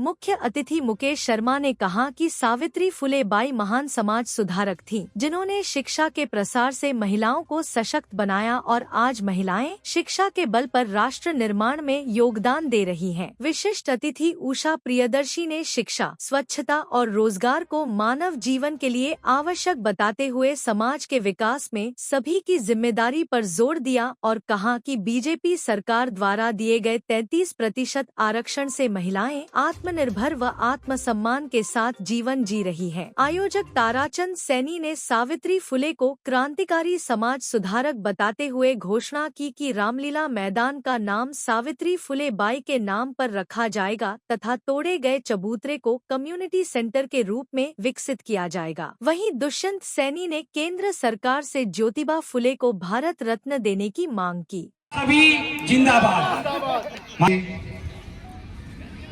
मुख्य अतिथि मुकेश शर्मा ने कहा कि सावित्री फुले बाई महान समाज सुधारक थीं, जिन्होंने शिक्षा के प्रसार से महिलाओं को सशक्त बनाया और आज महिलाएं शिक्षा के बल पर राष्ट्र निर्माण में योगदान दे रही हैं। विशिष्ट अतिथि उषा प्रियदर्शी ने शिक्षा, स्वच्छता और रोजगार को मानव जीवन के लिए आवश्यक बताते हुए समाज के विकास में सभी की जिम्मेदारी पर जोर दिया और कहा कि बीजेपी सरकार द्वारा दिए गए 33% आरक्षण से महिलाएं आत्मनिर्भर व आत्मसम्मान के साथ जीवन जी रही हैं। आयोजक ताराचंद सैनी ने सावित्री फुले को क्रांतिकारी समाज सुधारक बताते हुए घोषणा की कि रामलीला मैदान का नाम सावित्री फुले बाई के नाम पर रखा जाएगा तथा तोड़े गए चबूतरे को कम्युनिटी सेंटर के रूप में विकसित किया जाएगा। वहीं दुष्यंत सैनी ने केंद्र सरकार से ज्योतिबा फुले को भारत रत्न देने की मांग की। सभी जिंदाबाद।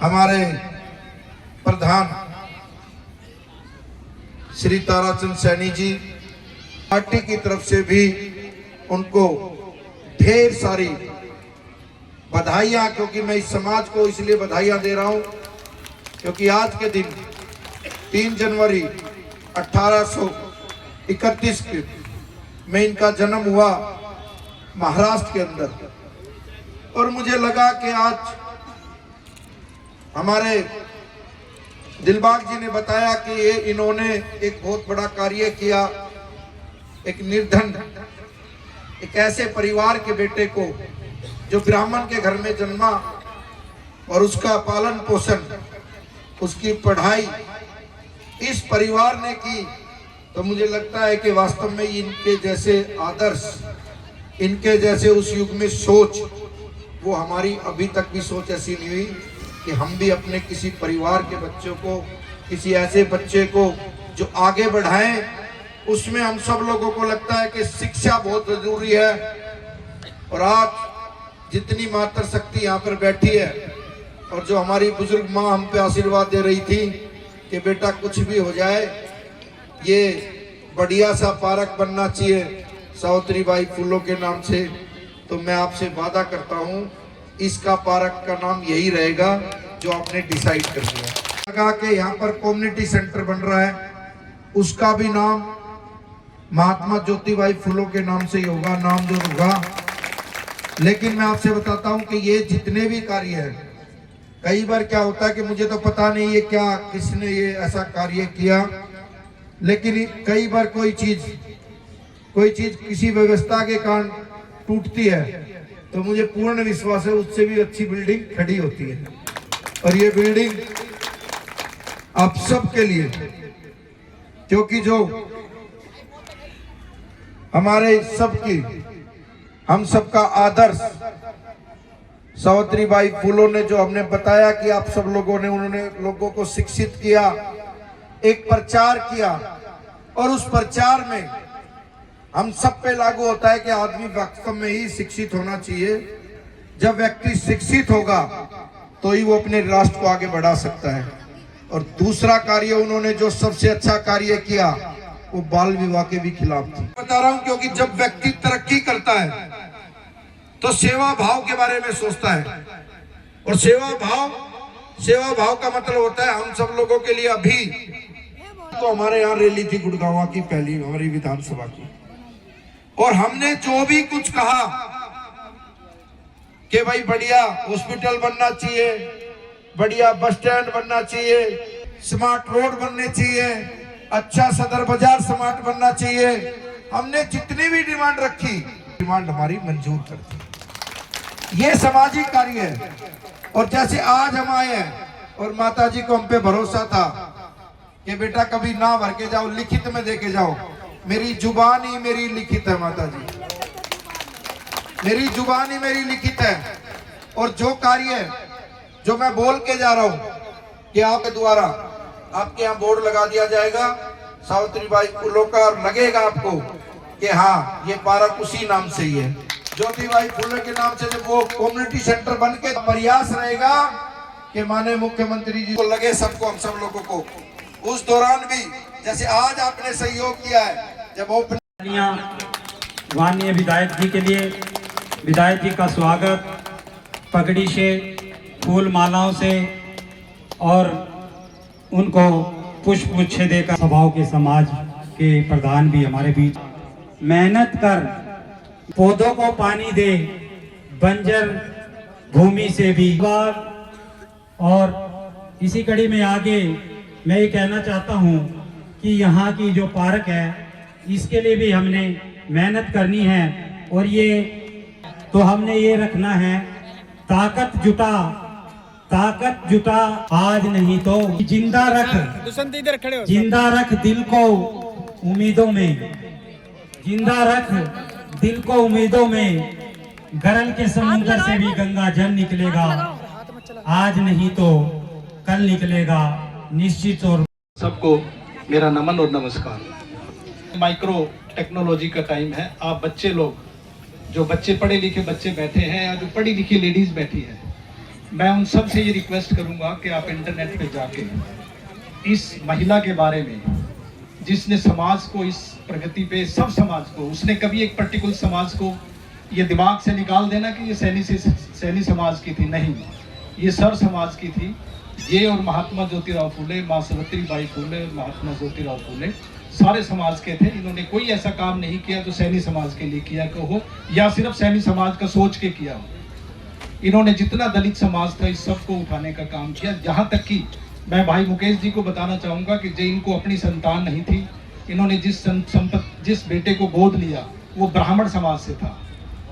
हमारे प्रधान श्री ताराचंद सैनी जी, पार्टी की तरफ से भी उनको ढेर सारी बधाइयां, क्योंकि मैं इस समाज को इसलिए बधाइयां दे रहा हूं क्योंकि आज के दिन 3 जनवरी 1831 में इनका जन्म हुआ महाराष्ट्र के अंदर। और मुझे लगा कि आज हमारे दिलबाग जी ने बताया कि ये इन्होंने एक बहुत बड़ा कार्य किया। एक निर्धन, एक ऐसे परिवार के बेटे को जो ब्राह्मण के घर में जन्मा और उसका पालन पोषण, उसकी पढ़ाई इस परिवार ने की, तो मुझे लगता है कि वास्तव में इनके जैसे आदर्श, इनके जैसे उस युग में सोच, वो हमारी अभी तक भी सोच ऐसी नहीं हुई कि हम भी अपने किसी परिवार के बच्चों को, किसी ऐसे बच्चे को जो आगे बढ़ाएं। उसमें हम सब लोगों को लगता है कि शिक्षा बहुत जरूरी है। और आज जितनी मातृशक्ति यहाँ पर बैठी है और जो हमारी बुजुर्ग माँ हम पे आशीर्वाद दे रही थी कि बेटा कुछ भी हो जाए, ये बढ़िया सा पार्क बनना चाहिए सावित्री बाई फुले के नाम से, तो मैं आपसे वादा करता हूँ इसका पार्क का नाम यही रहेगा जो आपने डिसाइड कर दिया। लगा कि यहाँ पर कम्युनिटी सेंटर बन रहा है, उसका भी नाम महात्मा ज्योतिबाई फुले के नाम से ही होगा, नाम जो होगा। लेकिन मैं आपसे बताता हूँ कि ये जितने भी कार्य हैं, कई बार क्या होता है कि मुझे तो पता नहीं है क्या किसने ये ऐसा कार्य किया, लेकिन कई बार कोई चीज किसी व्यवस्था के कारण टूटती है तो मुझे पूर्ण विश्वास है उससे भी अच्छी बिल्डिंग खड़ी होती है। और ये बिल्डिंग आप सबके लिए, क्योंकि जो हमारे सबकी, हम सबका आदर्श सावित्री बाई फुले ने, जो हमने बताया कि आप सब लोगों ने, उन्होंने लोगों को शिक्षित किया, एक प्रचार किया, और उस प्रचार में हम सब पे लागू होता है कि आदमी वास्तव में ही शिक्षित होना चाहिए। जब व्यक्ति शिक्षित होगा तो ही वो अपने राष्ट्र को आगे बढ़ा सकता है। और दूसरा कार्य उन्होंने जो सबसे अच्छा कार्य किया वो बाल विवाह के भी खिलाफ थी। बता रहा हूं क्योंकि जब व्यक्ति तरक्की करता है तो सेवा भाव के बारे में सोचता है, और सेवा भाव का मतलब होता है हम सब लोगों के लिए। अभी तो हमारे यहाँ रैली थी गुड़गांव की, पहली हमारी विधानसभा की, और हमने जो भी कुछ कहा कि भाई बढ़िया हॉस्पिटल बनना चाहिए, बढ़िया बस स्टैंड बनना चाहिए, स्मार्ट रोड बनने चाहिए, अच्छा सदर बाजार स्मार्ट बनना चाहिए, हमने जितनी भी डिमांड रखी, डिमांड हमारी मंजूर कर दी। ये सामाजिक कार्य है। और जैसे आज हम आए हैं और माता जी को हम पे भरोसा था कि बेटा कभी ना भर के जाओ, लिखित में दे के जाओ। मेरी जुबान ही मेरी लिखित है माता जी, मेरी जुबान ही मेरी लिखित है। और जो कार्य जो मैं बोल के जा रहा हूं कि आपके द्वारा आपके यहाँ बोर्ड लगा दिया जाएगा सावित्री बाई फुले का, और लगेगा आपको कि हाँ ये पार्क उसी नाम से ही है, ज्योतिबाई फुले के नाम से। जब वो कम्युनिटी सेंटर बन के प्रयास रहेगा कि माननीय मुख्यमंत्री जी को लगे, सबको, हम सब लोगों को, उस दौरान भी जैसे आज आपने सहयोग किया है, जब माननीय विधायक जी के लिए विधायक जी का स्वागत पगड़ी से, फूल मालाओं से और उनको पुष्प गुच्छ देकर सभाओं के समाज के प्रधान भी हमारे बीच। मेहनत कर पौधों को पानी दे, बंजर भूमि से भी। और इसी कड़ी में आगे मैं ये कहना चाहता हूँ कि यहाँ की जो पार्क है इसके लिए भी हमने मेहनत करनी है, और ये तो हमने ये रखना है, ताकत जुटा आज नहीं तो जिंदा रख दिल को उम्मीदों में, जिंदा रख दिल को उम्मीदों में। गरल के समुद्र से भी गंगा जल निकलेगा, आज नहीं तो कल निकलेगा निश्चित। और सबको मेरा नमन और नमस्कार। माइक्रो टेक्नोलॉजी का टाइम है। आप बच्चे लोग, जो बच्चे पढ़े लिखे बच्चे बैठे हैं या जो पढ़ी लिखी लेडीज बैठी हैं, मैं उन सब से ये रिक्वेस्ट करूंगा कि आप इंटरनेट पे जाके इस महिला के बारे में, जिसने समाज को इस प्रगति पे, सब समाज को, उसने कभी एक पर्टिकुलर समाज को ये दिमाग से निकाल देना कि ये सैनी समाज की थी, नहीं, ये सर समाज की थी। ये और महात्मा ज्योतिराव फूले, माँ सावित्रीबाई फूले, महात्मा ज्योतिराव फूले सारे समाज के थे। इन्होंने कोई ऐसा काम नहीं किया जो सैनी समाज के लिए किया हो या सिर्फ सैनी समाज का सोच के किया हो। इन्होंने जितना दलित समाज था इस सब को उठाने का काम किया। जहाँ तक कि मैं भाई मुकेश जी को बताना चाहूँगा कि जो इनको अपनी संतान नहीं थी, इन्होंने जिस बेटे को गोद लिया वो ब्राह्मण समाज से था,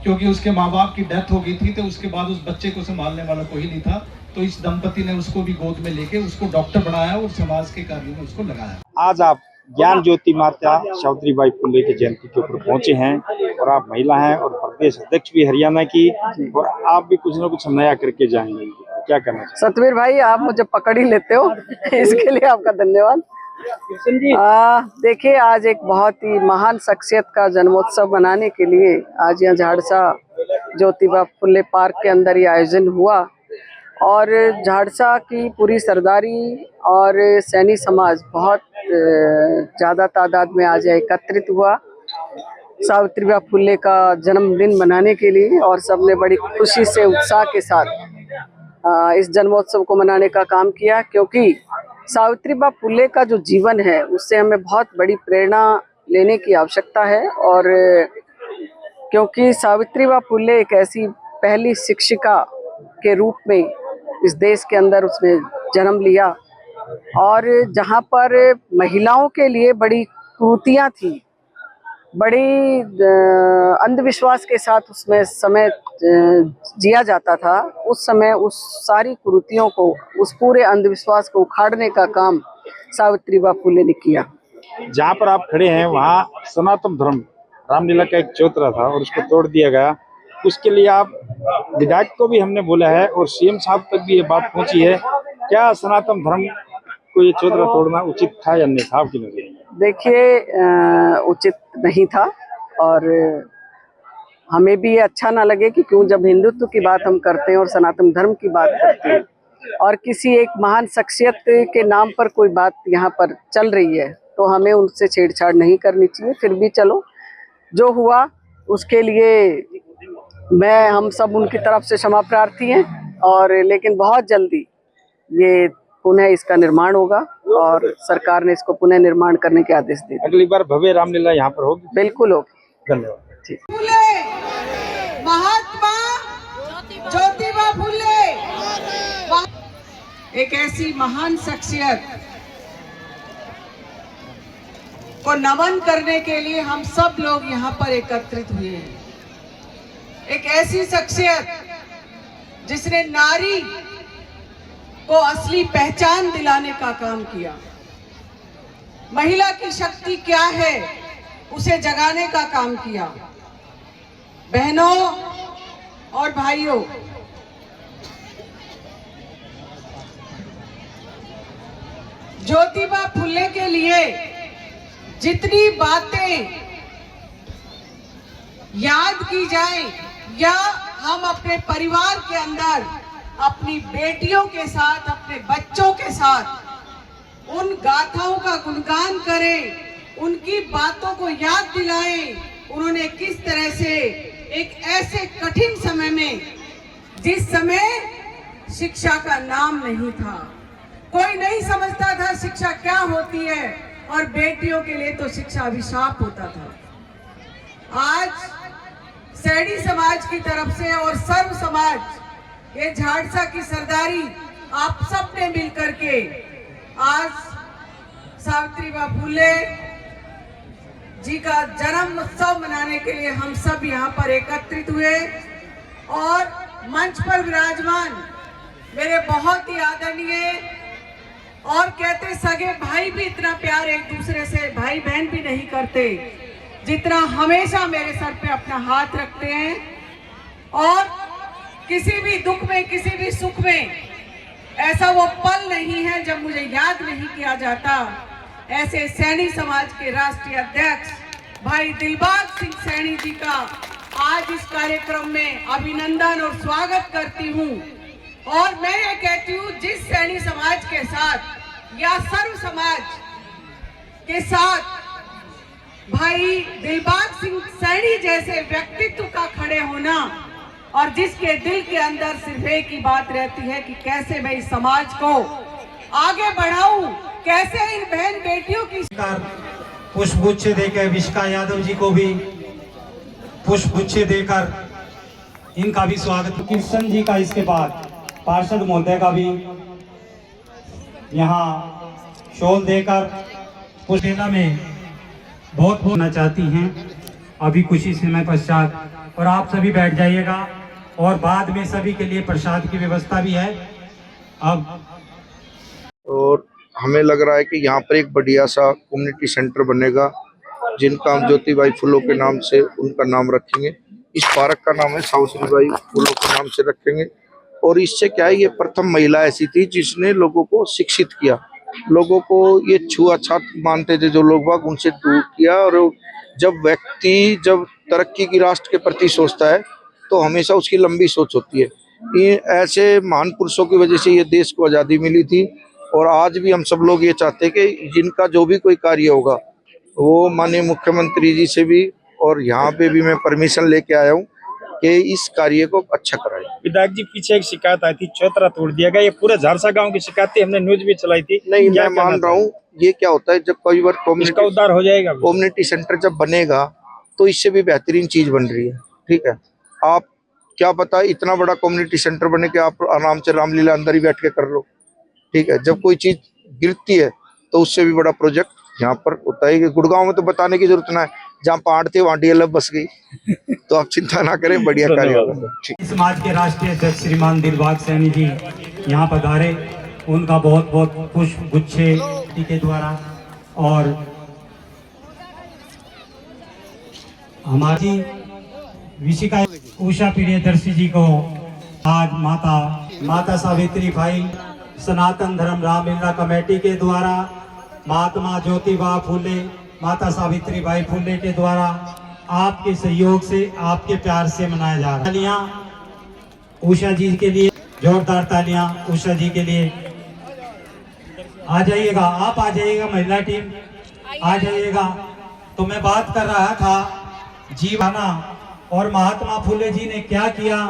क्योंकि उसके माँ बाप की डेथ हो गई थी, तो उसके बाद उस बच्चे को संभालने वाला कोई नहीं था। तो इस दंपति ने उसको भी गोद में लेके उसको डॉक्टर बनाया और समाज के कार्यों में उसको लगाया। आज आप ज्ञान ज्योति माता सावित्रीबाई फुले की जयंती के ऊपर पहुंचे हैं, और आप महिला हैं और प्रदेश अध्यक्ष भी हरियाणा की, और आप भी कुछ ना कुछ नया करके जाएंगे, क्या करना चाहिए? सतवीर भाई, आप मुझे पकड़ ही लेते हो, इसके लिए आपका धन्यवाद। देखिए, आज एक बहुत ही महान शख्सियत का जन्मोत्सव मनाने के लिए आज यहाँ झाड़सा ज्योतिबा फुले पार्क के अंदर ये आयोजन हुआ, और झाड़सा की पूरी सरदारी और सैनी समाज बहुत ज़्यादा तादाद में आज एकत्रित हुआ सावित्रीबाई फुले का जन्मदिन मनाने के लिए, और सबने बड़ी खुशी से उत्साह के साथ इस जन्मोत्सव को मनाने का काम किया, क्योंकि सावित्रीबाई फुले का जो जीवन है उससे हमें बहुत बड़ी प्रेरणा लेने की आवश्यकता है। और क्योंकि सावित्रीबाई फुले एक ऐसी पहली शिक्षिका के रूप में इस देश के अंदर उसने जन्म लिया, और जहाँ पर महिलाओं के लिए बड़ी कुरीतियाँ थी, बड़ी अंधविश्वास के साथ उसमें समय जिया जाता था, उस समय उस सारी कुरीतियों को, उस पूरे अंधविश्वास को उखाड़ने का काम सावित्रीबाई फुले ने किया। जहाँ पर आप खड़े हैं वहाँ सनातन धर्म रामलीला का एक चौतरा था और उसको तोड़ दिया गया। उसके लिए आप विधायक को भी हमने बोला है और सीएम साहब तक भी ये बात पहुंची है, क्या सनातन धर्म को ये चौतरा तोड़ना उचित था या नहीं था आपकी नजर? देखिए, उचित नहीं था, और हमें भी ये अच्छा ना लगे कि क्यों जब हिंदुत्व की बात हम करते हैं और सनातन धर्म की बात करते हैं और किसी एक महान शख्सियत के नाम पर कोई बात यहाँ पर चल रही है, तो हमें उनसे छेड़छाड़ नहीं करनी चाहिए। फिर भी चलो, जो हुआ उसके लिए हम सब उनकी तरफ से क्षमा प्रार्थी हैं, और लेकिन बहुत जल्दी ये पुनः इसका निर्माण होगा और सरकार ने इसको पुनः निर्माण करने के आदेश दिए। अगली बार भव्य रामलीला यहाँ पर होगी? बिल्कुल होगी। धन्यवाद। फुले, महात्मा ज्योतिबा फुले, एक ऐसी महान शख्सियत को नमन करने के लिए हम सब लोग यहाँ पर एकत्रित हुए हैं। एक ऐसी शख्सियत जिसने नारी को असली पहचान दिलाने का काम किया, महिला की शक्ति क्या है उसे जगाने का काम किया। बहनों और भाइयों, ज्योतिबा फुले के लिए जितनी बातें याद की जाए या हम अपने परिवार के अंदर अपनी बेटियों के साथ, अपने बच्चों के साथ उन गाथाओं का गुणगान करें, उनकी बातों को याद दिलाएं, उन्होंने किस तरह से एक ऐसे कठिन समय में, जिस समय शिक्षा का नाम नहीं था, समझता था शिक्षा क्या होती है, और बेटियों के लिए तो शिक्षा अभिशाप होता था। आज सैनी समाज की तरफ से और सर्व समाज, ये झाड़सा की सरदारी आप सब ने मिलकर के आज सावित्रीबाई फुले जी का जन्म उत्सव मनाने के लिए हम सब यहाँ पर एकत्रित हुए। और मंच पर विराजमान मेरे बहुत ही आदरणीय, और कहते सगे भाई भी इतना प्यार एक दूसरे से भाई बहन भी नहीं करते जितना हमेशा मेरे सर पे अपना हाथ रखते हैं, और किसी भी दुख में किसी भी सुख में ऐसा वो पल नहीं है जब मुझे याद नहीं किया जाता। ऐसे सैनी समाज के राष्ट्रीय अध्यक्ष भाई दिलबाग सिंह सैनी जी का आज इस कार्यक्रम में अभिनंदन और स्वागत करती हूँ। और मैं ये कहती हूँ, जिस सैनी समाज के साथ या सर्व समाज के साथ भाई दिलबाग सिंह सैनी जैसे व्यक्तित्व का खड़े होना, और जिसके दिल के अंदर सिर्फ एक ही बात रहती है कि कैसे मैं इस समाज को आगे बढ़ाऊं, कैसे इन बहन बेटियों की पुष्पगुच्छ देकर विष्का यादव जी को भी पुष्पगुच्छ देकर इनका भी स्वागत। कृष्ण जी का इसके बाद पार्षद महोदय का भी यहाँ शॉल देकर पुष्पेला में बहुत होना चाहती हैं अभी कुछ ही समय पश्चात। और आप सभी बैठ जाइएगा, और बाद में सभी के लिए प्रसाद की व्यवस्था भी है। अब और हमें लग रहा है कि यहाँ पर एक बढ़िया सा कम्युनिटी सेंटर बनेगा, जिनका हम ज्योतिबाई फुले के नाम से उनका नाम रखेंगे। इस पार्क का नाम है सावित्रीबाई फुले के नाम से रखेंगे। और इससे क्या है, ये प्रथम महिला ऐसी थी जिसने लोगों को शिक्षित किया, लोगों को ये छुआछूत मानते थे जो लोग बाग, उनसे दूर किया। और जब व्यक्ति जब तरक्की की राष्ट्र के प्रति सोचता है तो हमेशा उसकी लंबी सोच होती है। ये ऐसे महान पुरुषों की वजह से ये देश को आज़ादी मिली थी। और आज भी हम सब लोग ये चाहते हैं कि जिनका जो भी कोई कार्य होगा वो माननीय मुख्यमंत्री जी से भी, और यहाँ पे भी मैं परमिशन लेके आया हूँ कि इस कार्य को अच्छा कराएं। विधायक जी, पीछे एक शिकायत आई थी, चौतरा तोड़ दिया गया, ये पूरे झारसा गांव की शिकायत थी, हमने न्यूज भी चलाई थी। नहीं, मैं मान रहा हूँ, ये क्या होता है जब कई बार इसका उद्धार हो जाएगा, कम्युनिटी सेंटर जब बनेगा तो इससे भी बेहतरीन चीज बन रही है। ठीक है, आप क्या पता इतना बड़ा कम्युनिटी सेंटर बने कि आप आराम से रामलीला अंदर ही बैठ के कर लो। ठीक है, जब कोई चीज गिरती है तो उससे भी बड़ा प्रोजेक्ट यहाँ पर होता है। कि गुड़गांव में तो बताने की जरूरत ना है, जहाँ पहाड़ थे वहाँ DLF बस गई। तो आप चिंता ना करें, बढ़िया कार्य होगा। समाज के राष्ट्रीय अध्यक्ष श्रीमान दिलबाग सैनी जी यहाँ पधारे, उनका बहुत बहुत पुष्प गुच्छे के द्वारा। और हमारी विशिका उषा प्रियदर्शी जी को आज माता सावित्री भाई सनातन धर्म रामलीला कमेटी के द्वारा, महात्मा ज्योतिबा फुले माता सावित्री बाई फुले के द्वारा आपके सहयोग से, आपके प्यार से मनाया जा रहा है। तालियां उषा जी के लिए, जोरदार तालियां उषा जी के लिए। आ जाइएगा, आप आ जाइएगा, महिला टीम आ जाइएगा। तो मैं बात कर रहा था जीवाना और महात्मा फुले जी ने क्या किया,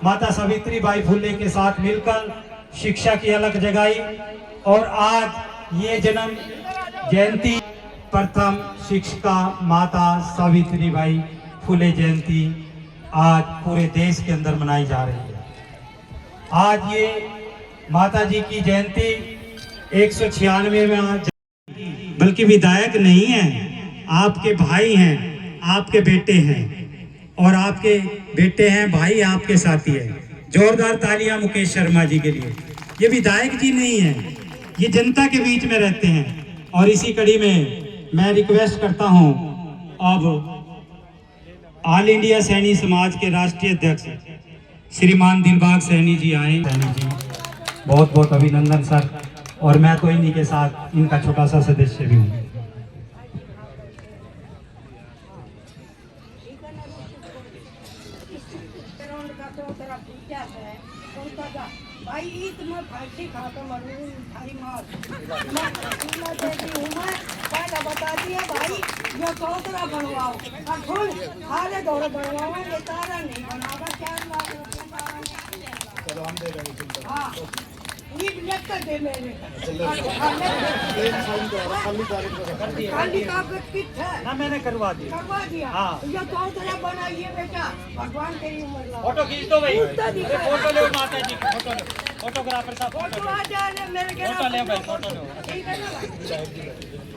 माता सावित्री बाई फुले के साथ मिलकर शिक्षा की अलख जगाई। और आज ये जन्म जयंती, प्रथम शिक्षिका माता सावित्री बाई फुले जयंती आज पूरे देश के अंदर मनाई जा रही है। आज ये माता जी की जयंती 196 बल्कि विधायक नहीं है, आपके भाई हैं, आपके बेटे हैं, और आपके बेटे हैं भाई, आपके साथी है। जोरदार तालियां मुकेश शर्मा जी के लिए। ये विधायक जी नहीं है, ये जनता के बीच में रहते हैं। और इसी कड़ी में मैं रिक्वेस्ट करता हूं, अब ऑल इंडिया सैनी समाज के राष्ट्रीय अध्यक्ष श्रीमान दिलबाग सैनी जी आए। सैनी जी बहुत बहुत अभिनंदन सर। और मैं तो इन्हीं के साथ इनका छोटा सा सदस्य भी हूँ। भाई ईद में फांसी खाता मरूं थारी मार मैं बता दिया भाई ये चौतरा बनवाओ और फूल हारे दौड़े बनवाओ, ये तारा नहीं बनावा। क्या चलो हम दे देंगे। हाँ ये लिख कर दे मेरे खाली कागज कित है ना मैंने करवा दिया। करवा दिया। हाँ। ये तो तरह बनाइए बेटा, भगवान तेरी उम्र लाओ। फोटो खींच दो भाई, पूछता दिखा। फोटो ले माता जी, फोटो ले, फोटोग्राफर साहब फोटो आ जाए मेरे के फोटो ले भाई, फोटो ले। ठीक है ना भाई?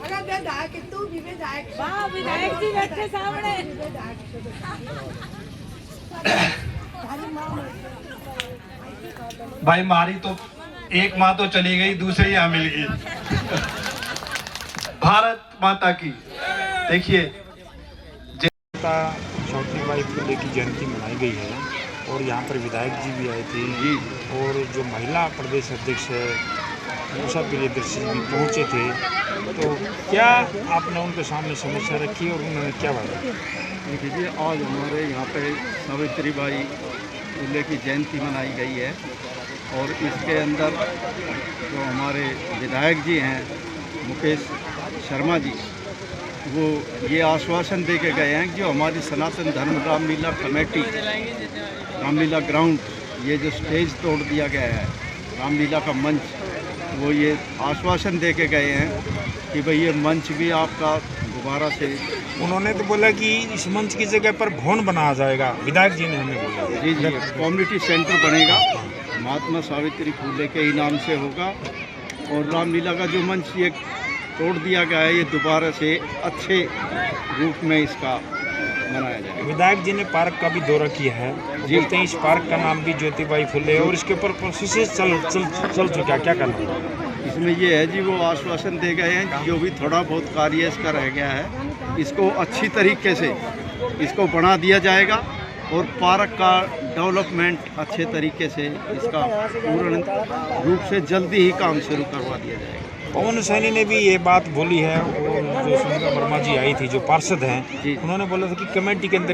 अगर विधायक तू भी विधायक वाह, विधायक जी बैठे सामने। भाई मारी तो एक माँ तो चली गई, दूसरी यहाँ मिल गई। भारत माता की। देखिए सावित्रीबाई फुले की जयंती मनाई गई है और यहाँ पर विधायक जी भी आए थे जी, और जो महिला प्रदेश अध्यक्ष है उषा प्रियदर्शी भी पहुँचे थे। तो क्या आपने उनके सामने समस्या रखी और उन्होंने क्या बताया? देखिए, आज हमारे यहाँ पे सावित्रीबाई फुले की जयंती मनाई गई है और इसके अंदर जो हमारे विधायक जी हैं मुकेश शर्मा जी, वो ये आश्वासन दे के गए हैं कि जो हमारी सनातन धर्म रामलीला कमेटी, रामलीला ग्राउंड, ये जो स्टेज तोड़ दिया गया है, रामलीला का मंच, वो ये आश्वासन दे के गए हैं कि भाई ये मंच भी आपका दोबारा से। उन्होंने तो बोला कि इस मंच की जगह पर भवन बनाया जाएगा, विधायक जी ने हमें बोला। जी जी, कम्युनिटी सेंटर बनेगा, महात्मा सावित्री फुले के इनाम से होगा और रामलीला का जो मंच ये तोड़ दिया गया है, ये दोबारा से अच्छे रूप में इसका मनाया जाएगा। विधायक जी ने पार्क का भी दौरा किया है, बोलते हैं इस पार्क का नाम भी ज्योतिबाई फुले और इसके ऊपर प्रोसेस चल चुका, क्या करना है? इसमें ये है जी, वो आश्वासन दे गए हैं जो भी थोड़ा बहुत कार्य इसका रह गया है, इसको अच्छी तरीके से इसको बना दिया जाएगा और पार्क का डेवलपमेंट अच्छे तरीके से इसका पूर्ण रूप से जल्दी ही काम शुरू करवा दिया जाएगा। पवन सैनी ने भी ये बात बोली है, और जो सुनीता वर्मा जी आई थी जो पार्षद हैं, उन्होंने बोला था कि कमेटी के अंदर